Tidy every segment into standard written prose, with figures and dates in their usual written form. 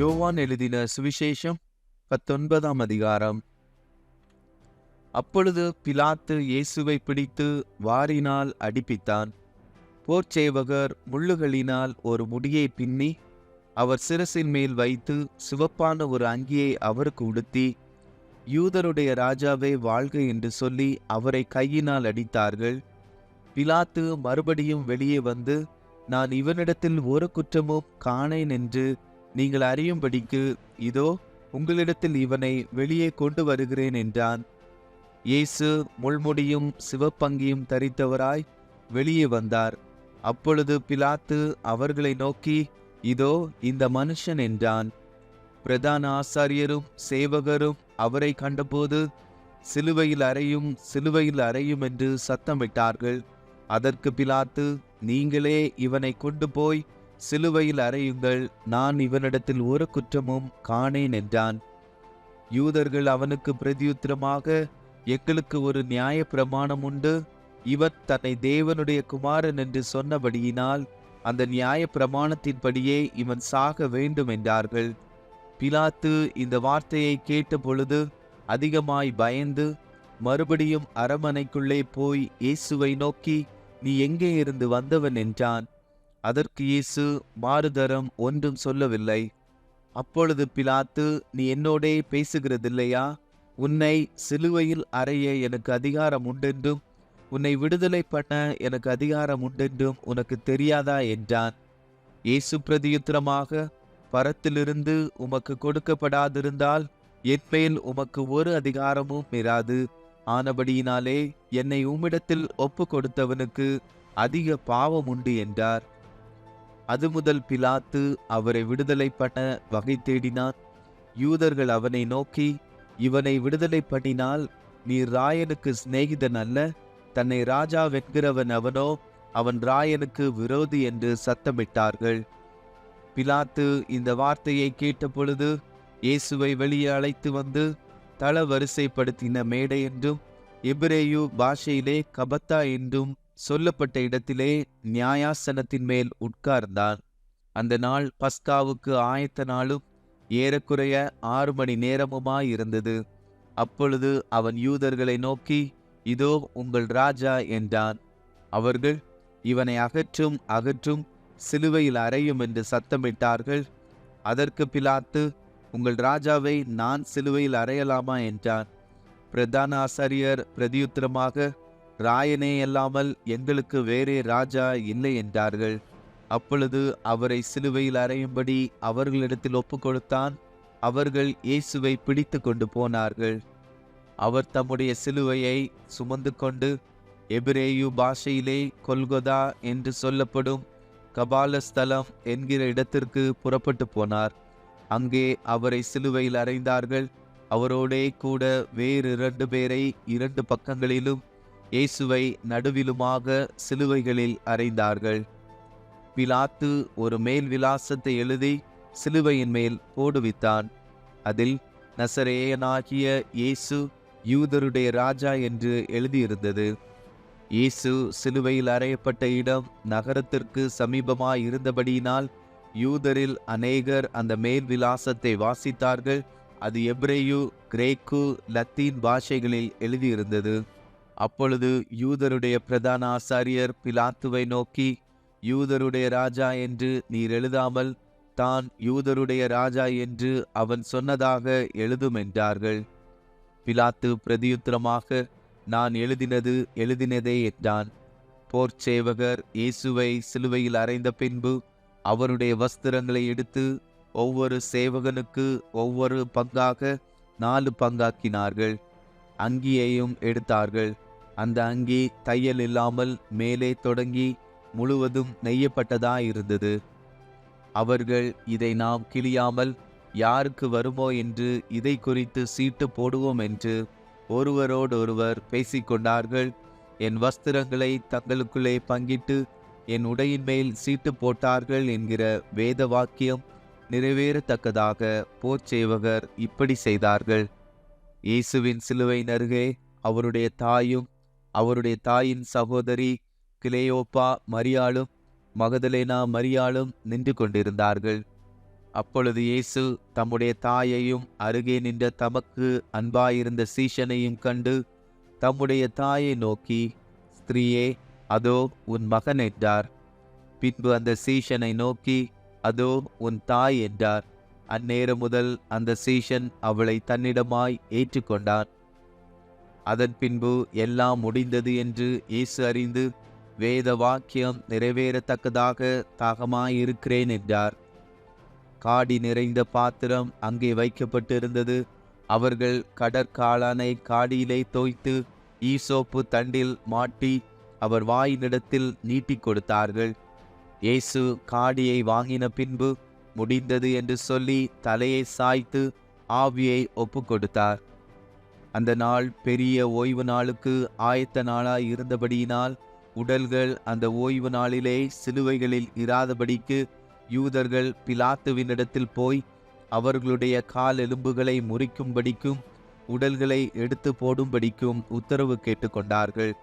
யோவான் எழுதின சுவிசேஷம் 19ஆம் அதிகாரம். அப்பொழுது பிலாத்து இயேசுவை பிடித்து வாரினால் அடிப்பித்தான். போர்ச்சேவகர் முள்ளுகளினால் ஒரு முடியை பின்னி அவர் சிரசின் மேல் வைத்து சிவப்பான ஒரு அங்கியை அவருக்கு உடுத்தி, யூதருடைய ராஜாவே வாழ்க என்று சொல்லி அவரை கையினால் அடித்தார்கள். பிலாத்து மறுபடியும் வெளியே வந்து, நான் இவனிடத்தில் ஒரு குற்றமும் காணேன் என்று நீங்கள் அறியும்படிக்கு இதோ உங்களிடத்தில் இவனை வெளியே கொண்டு வருகிறேன் என்றான். இயேசு முள்முடியும் சிவப்பங்கியும் தரித்தவராய் வெளியே வந்தார். அப்பொழுது பிலாத்து அவர்களை நோக்கி, இதோ இந்த மனுஷன் என்றான். பிரதான ஆசாரியரும் சேவகரும் அவரை கண்டபோது, சிலுவையில் அறையும், சிலுவையில் அறையும் என்று சத்தமிட்டார்கள். அதற்கு பிலாத்து, நீங்களே இவனை கொண்டு போய் சிலுவையில் அறையுங்கள், நான் இவனிடத்தில் ஒரு குற்றமும் காணேன் என்றான். யூதர்கள் அவனுக்கு பிரதியுத்தரமாக, எங்களுக்கு ஒரு நியாய பிரமாணம் உண்டு, இவன் தன்னை தேவனுடைய குமாரன் என்று சொன்னபடியினால் அந்த நியாய பிரமாணத்தின்படியே இவன் சாக வேண்டும் என்றார்கள். பிலாத்து இந்த வார்த்தையை கேட்ட பொழுது அதிகமாய் பயந்து மறுபடியும் அரமனைக்குள்ளே போய் இயேசுவை நோக்கி, நீ எங்கே இருந்து வந்தவன் என்றான். அதற்கு இயேசு மாறுதரம் ஒன்றும் சொல்லவில்லை. அப்பொழுது பிலாத்து, நீ என்னோடே பேசுகிறதில்லையா? உன்னை சிலுவையில் அறைய எனக்கு அதிகாரம் உண்டென்றும் உன்னை விடுதலை பண்ண எனக்கு அதிகாரம் உண்டென்றும் உனக்கு தெரியாதா என்றான். இயேசு பிரதியுத்தரமாக, பரத்திலிருந்து உமக்கு கொடுக்கப்படாதிருந்தால் என்மேல் உமக்கு ஒரு அதிகாரமும் இராது. ஆனபடியினாலே என்னை உம்மிடத்தில் ஒப்பு கொடுத்தவனுக்கு அதிக பாவம் உண்டு என்றார். அது முதல் பிலாத்து அவரை விடுதலை பண்ண வகை தேடினான். யூதர்கள் அவனை நோக்கி, இவனை விடுதலை பண்ணினால் நீர் ராயனுக்கு சிநேகிதன் அல்ல, தன்னை ராஜா வென்கிறவன் அவனோ, அவன் ராயனுக்கு விரோதி என்று சத்தமிட்டார்கள். பிலாத்து இந்த வார்த்தையை கேட்ட பொழுது இயேசுவை வெளியே அழைத்து வந்து தள வரிசைப்படுத்தின மேடை என்றும் எபிரேயு பாஷையிலே கபத்தா என்றும் சொல்லப்பட்ட இடத்திலே நியாயாசனத்தின் மேல் உட்கார்ந்தான். அந்த நாள் பஸ்காவுக்கு ஆயத்த நாளும் ஏறக்குறைய 6 மணி நேரமுமாயிருந்தது. அப்பொழுது அவன் யூதர்களை நோக்கி, இதோ உங்கள் ராஜா என்றான். அவர்கள், இவனை அகற்றும் அகற்றும், சிலுவையில் அறையும் என்று சத்தமிட்டார்கள். அதற்கு பிலாத்து, உங்கள் ராஜாவை நான் சிலுவையில் அறையலாமா என்றான். பிரதான ஆசாரியர் பிரதியுத்தரமாக, ராயனே அல்லாமல் எங்களுக்கு வேறே ராஜா இல்லை என்றார்கள். அப்பொழுது அவரை சிலுவையில் அறையும்படி அவர்களிடத்தில் ஒப்பு கொடுத்தான். அவர்கள் இயேசுவை பிடித்து கொண்டு போனார்கள். அவர் தம்முடைய சிலுவையை சுமந்து கொண்டு எபிரேயு பாஷையிலே கொல்கொதா என்று சொல்லப்படும் கபாலஸ்தலம் என்கிற இடத்திற்கு புறப்பட்டு போனார். அங்கே அவரை சிலுவையில் அறைந்தார்கள். அவரோடே கூட வேறு 2 பேரை 2 பக்கங்களிலும் இயேசுவை நடுவிலுமாக சிலுவைகளில் அறைந்தார்கள். பிலாத்து ஒரு மேல் விலாசத்தை எழுதி சிலுவையின் மேல் போடுவித்தான். அதில் நசரேயனாகிய இயேசு யூதருடைய ராஜா என்று எழுதியிருந்தது. இயேசு சிலுவையில் அறையப்பட்ட இடம் நகரத்திற்கு சமீபமாய் இருந்தபடியினால் யூதரில் அநேகர் அந்த மேல் விலாசத்தை வாசித்தார்கள். அது எபிரேயு, கிரேக்கு, லத்தீன் பாஷைகளில் எழுதியிருந்தது. அப்பொழுது யூதருடைய பிரதான ஆசாரியர் பிலாத்துவை நோக்கி, யூதருடைய ராஜா என்று நீர் எழுதாமல் தான் யூதருடைய ராஜா என்று அவன் சொன்னதாக எழுதும் என்றார்கள். பிலாத்து பிரதியுத்தரமாக, நான் எழுதினது எழுதினதே என்றான். போர்ச்சேவகர் இயேசுவை சிலுவையில் அறைந்த பின்பு அவருடைய வஸ்திரங்களை எடுத்து ஒவ்வொரு சேவகனுக்கு ஒவ்வொரு பங்காக 4 பங்காக்கினார்கள். அங்கியையும் எடுத்தார்கள். அந்த அங்கி தையல் இல்லாமல் மேலே தொடங்கி முழுவதும் நெய்யப்பட்டதாயிருந்தது. அவர்கள், இதை நாம் கிழியாமல் யாருக்கு வருமோ என்று இதை குறித்து சீட்டு போடுவோம் என்று ஒருவரோடொருவர் பேசிக்கொண்டார்கள். என் வஸ்திரங்களை தங்களுக்குள்ளே பங்கிட்டு என் உடையின் மேல் சீட்டு போட்டார்கள் என்கிற வேத வாக்கியம் நிறைவேறத்தக்கதாக போர்ச்சேவகர் இப்படி செய்தார்கள். இயேசுவின் சிலுவையின் அருகே அவருடைய தாயும் அவருடைய தாயின் சகோதரி கிலேயோப்பா மரியாளும் மகதலேனா மரியாளும் நின்று கொண்டிருந்தார்கள். அப்பொழுது இயேசு தம்முடைய தாயையும் அருகே நின்ற தமக்கு அன்பாயிருந்த சீஷனையும் கண்டு தம்முடைய தாயை நோக்கி, ஸ்திரீயே, அதோ உன் மகன் என்றார். பின்பு அந்த சீஷனை நோக்கி, அதோ உன் தாய் என்றார். அந்நேரம் முதல் அந்த சீஷன் அவளை தன்னிடமாய் ஏற்றுக்கொண்டான். அதன் பின்பு எல்லாம் முடிந்தது என்று இயேசு அறிந்து, வேத வாக்கியம் நிறைவேறத்தக்கதாக தாகமாயிருக்கிறேன் என்றார். காடி நிறைந்த பாத்திரம் அங்கே வைக்கப்பட்டிருந்தது. அவர்கள் கடற்காளானை காடியிலே தோய்த்து ஈசோப்பு தண்டில் மாட்டி அவர் வாயினிடத்தில் நீட்டிக் கொடுத்தார்கள். இயேசு காடியை வாங்கின பின்பு முடிந்தது என்று சொல்லி தலையை சாய்த்து ஆவியை ஒப்பு கொடுத்தார். அந்த நாள் பெரிய ஓய்வு நாளுக்கு ஆயத்த நாளாய் இருந்தபடியினால் உடல்கள் அந்த ஓய்வு நாளிலே சிலுவைகளில் இராதபடிக்கு யூதர்கள் பிலாத்துவினிடத்தில் போய் அவர்களுடைய கால் எலும்புகளை முறிக்கும்படிக்கும் உடல்களை எடுத்து போடும்படிக்கும் உத்தரவு கேட்டுக்கொண்டார்கள்.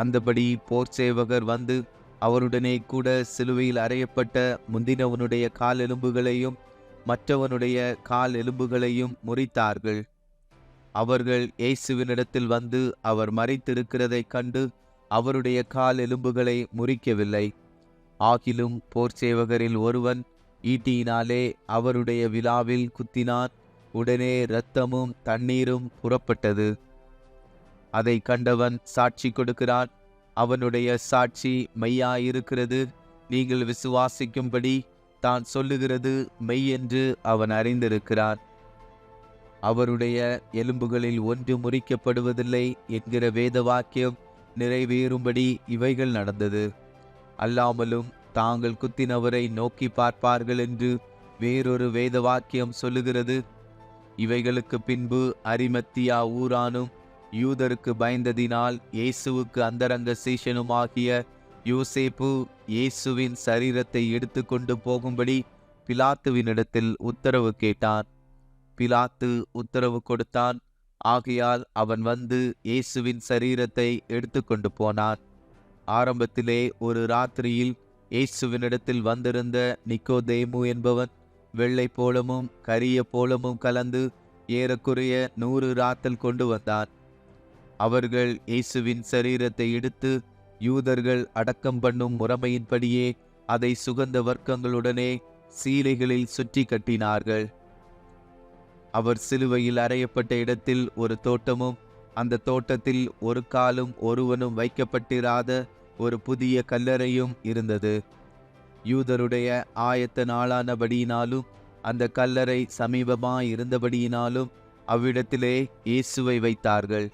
அந்தபடி போர்ச்சேவகர் வந்து அவருடனே கூட சிலுவையில் அறையப்பட்ட முந்தினவனுடைய கால் எலும்புகளையும் மற்றவனுடைய கால் எலும்புகளையும் முறித்தார்கள். அவர்கள் இயேசுவினிடத்தில் வந்து அவர் மரித்திருக்கிறதைக் கண்டு அவருடைய கால் எலும்புகளை முறிக்கவில்லை. ஆகிலும் போர்ச்சேவகரில் ஒருவன் ஈட்டியினாலே அவருடைய விலாவில் குத்தினான். உடனே இரத்தமும் தண்ணீரும் புறப்பட்டது. அதை கண்டவன் சாட்சி கொடுக்கிறான். அவனுடைய சாட்சி மெய்யாயிருக்கிறது. நீங்கள் விசுவாசிக்கும்படி தான் சொல்லுகிறது மெய் என்று அவன் அறிந்திருக்கிறான். அவருடைய எலும்புகளில் ஒன்று முறிக்கப்படுவதில்லை என்கிற வேத வாக்கியம் நிறைவேறும்படி இவைகள் நடந்தது. அல்லாமலும் தாங்கள் குத்தினவரை நோக்கி பார்ப்பார்கள் என்று வேறொரு வேத வாக்கியம் சொல்லுகிறது. இவைகளுக்கு பின்பு அரிமத்தியா ஊரானும் யூதருக்கு பயந்ததினால் இயேசுவுக்கு அந்தரங்க சீஷனுமாகிய யோசேப்பு இயேசுவின் சரீரத்தை எடுத்து கொண்டு போகும்படி பிலாத்துவினிடத்தில் உத்தரவு கேட்டான். பிலாத்து உத்தரவு கொடுத்தான். ஆகையால் அவன் வந்து இயேசுவின் சரீரத்தை எடுத்து கொண்டு போனான். ஆரம்பத்திலே ஒரு ராத்திரியில் இயேசுவினிடத்தில் வந்திருந்த நிக்கோதேமு என்பவன் வெள்ளை போலமும் கரிய போலமும் கலந்து ஏறக்குறைய 100 ராத்தல் கொண்டு வந்தான். அவர்கள் இயேசுவின் சரீரத்தை எடுத்து யூதர்கள் அடக்கம் பண்ணும் முறைமையின்படியே அதை சுகந்த வர்க்கங்களுடனே சீலைகளில் சுற்றி கட்டினார்கள். அவர் சிலுவையில் அறையப்பட்ட இடத்தில் ஒரு தோட்டமும் அந்த தோட்டத்தில் ஒரு காலும் ஒருவனும் வைக்கப்பட்டிராத ஒரு புதிய கல்லறையும் இருந்தது. யூதருடைய ஆயத்த நாளானபடியினாலும் அந்த கல்லறை சமீபமாய் இருந்தபடியினாலும் அவ்விடத்திலே இயேசுவை வைத்தார்கள்.